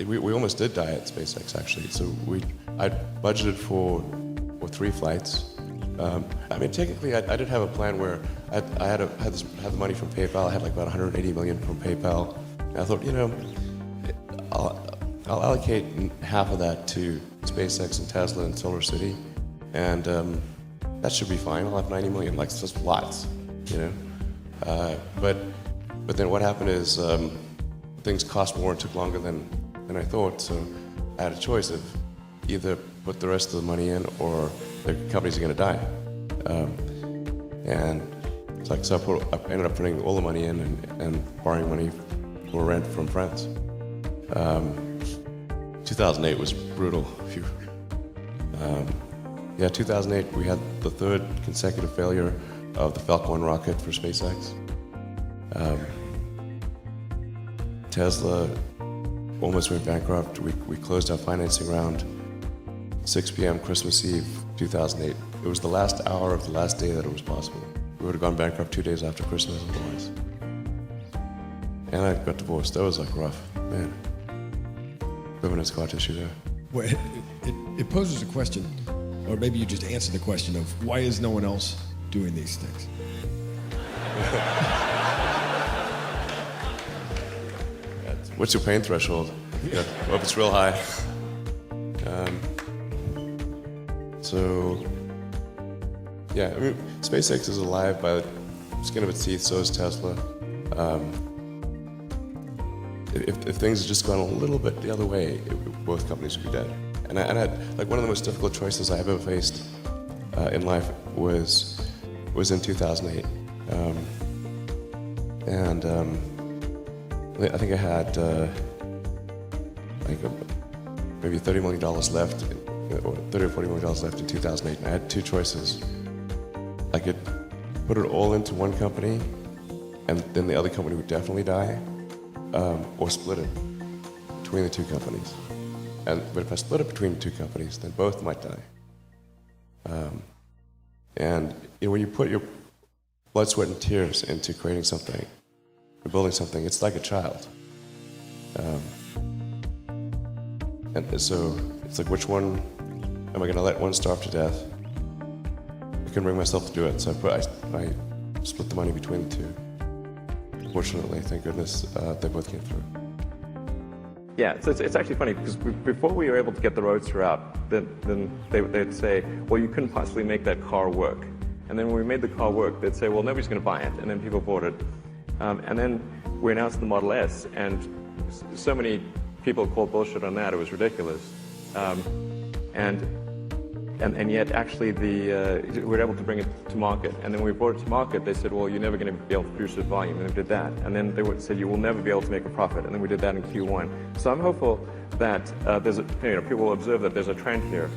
we almost did die at SpaceX, actually. So I budgeted for 3 flights. I mean, technically, I did have a plan where I had the money from PayPal. I had like about 180 million from PayPal. And I thought, I'll allocate half of that to SpaceX and Tesla and Solar City, and that should be fine. I'll have 90 million, like it's just lots, But then what happened is things cost more and took longer than I thought. So I had a choice of either put the rest of the money in or the companies are going to die. And it's like, so I ended up putting all the money in and borrowing money for rent from friends. 2008 was brutal. 2008 we had the 3rd consecutive failure of the Falcon 1 rocket for SpaceX. Tesla almost went bankrupt. We closed our financing round 6 p.m. Christmas Eve 2008. It was the last hour of the last day that it was possible. We would have gone bankrupt 2 days after Christmas otherwise. And I got divorced. That was like rough, man. Living in scar tissue there. Well, it poses a question, or maybe you just answer the question of why is no one else doing these things? What's your pain threshold? I hope it's real high. I mean, SpaceX is alive by the skin of its teeth, so is Tesla. If things had just gone a little bit the other way, both companies would be dead. And I had, like, one of the most difficult choices I've ever faced in life was in 2008. I think I had maybe $30 million left, or $30 or $40 million left in 2008, and I had 2 choices. I could put it all into one company, and then the other company would definitely die, or split it between the 2 companies. But if I split it between the 2 companies, then both might die. When you put your blood, sweat, and tears into creating something, or building something, it's like a child. And so it's like, which one am I going to let one starve to death? I couldn't bring myself to do it, so I split the money between the 2. Fortunately, thank goodness, they both came through. Yeah, so it's actually funny, because before we were able to get the Roadster out, then they'd say, well, you couldn't possibly make that car work. And then when we made the car work, they'd say, well, nobody's going to buy it. And then people bought it. And then we announced the Model S, and so many people called bullshit on that. It was ridiculous. And yet, actually, we were able to bring it to market. And then when we brought it to market, they said, well, you're never going to be able to produce at volume. And we did that. And then they said, you will never be able to make a profit. And then we did that in Q1. So I'm hopeful that people will observe that there's a trend here.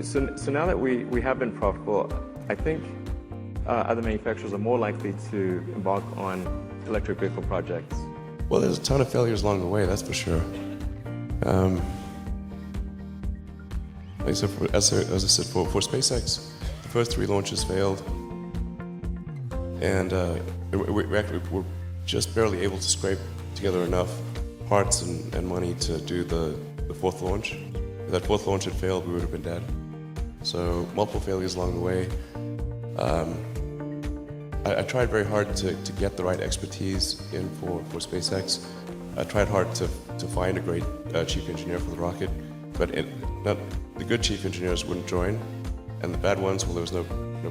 So now that we have been profitable, I think other manufacturers are more likely to embark on electric vehicle projects. Well, there's a ton of failures along the way, that's for sure. As I said, for SpaceX, the first 3 launches failed, and we're just barely able to scrape together enough parts and money to do the 4th launch. If that 4th launch had failed, we would have been dead. So multiple failures along the way. I tried very hard to get the right expertise in for SpaceX. I tried hard to find a great chief engineer for the rocket, but the good chief engineers wouldn't join, and the bad ones, well, there was no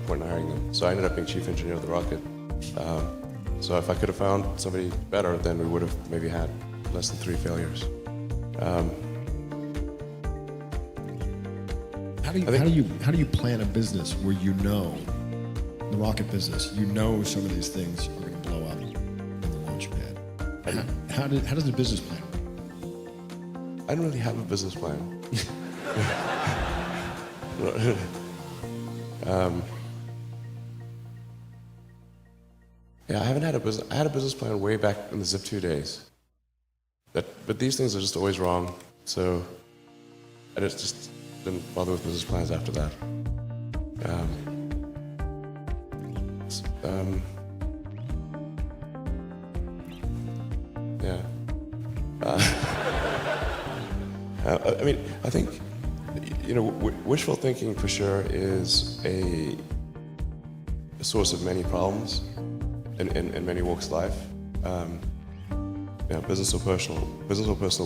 point in hiring them. So I ended up being chief engineer of the rocket. So if I could have found somebody better, then we would have maybe had less than 3 failures. How do you plan a business where the rocket business, some of these things are going to blow up in the launch pad? How does the business plan work? I don't really have a business plan. I haven't had a business. I had a business plan way back in the Zip2 days. But these things are just always wrong. So I just didn't bother with business plans after that. Yeah. I mean, I think, you know, wishful thinking for sure is a source of many problems in many walks of life. You know, business or personal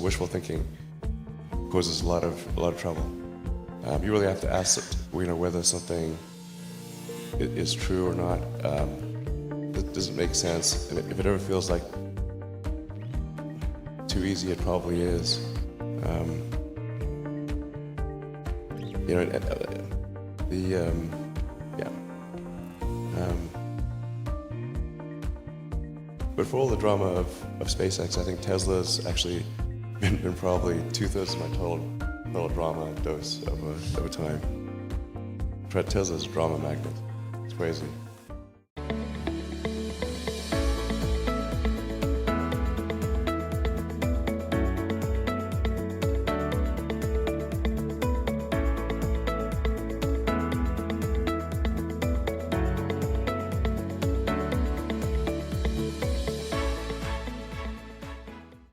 wishful thinking causes a lot of trouble. You really have to ask, you know, whether something is true or not. Does it make sense? And if it ever feels like too easy, it probably is. You know, but for all the drama of SpaceX, I think Tesla's actually been probably 2/3 of my total drama dose over time. Tesla's a drama magnet. It's crazy.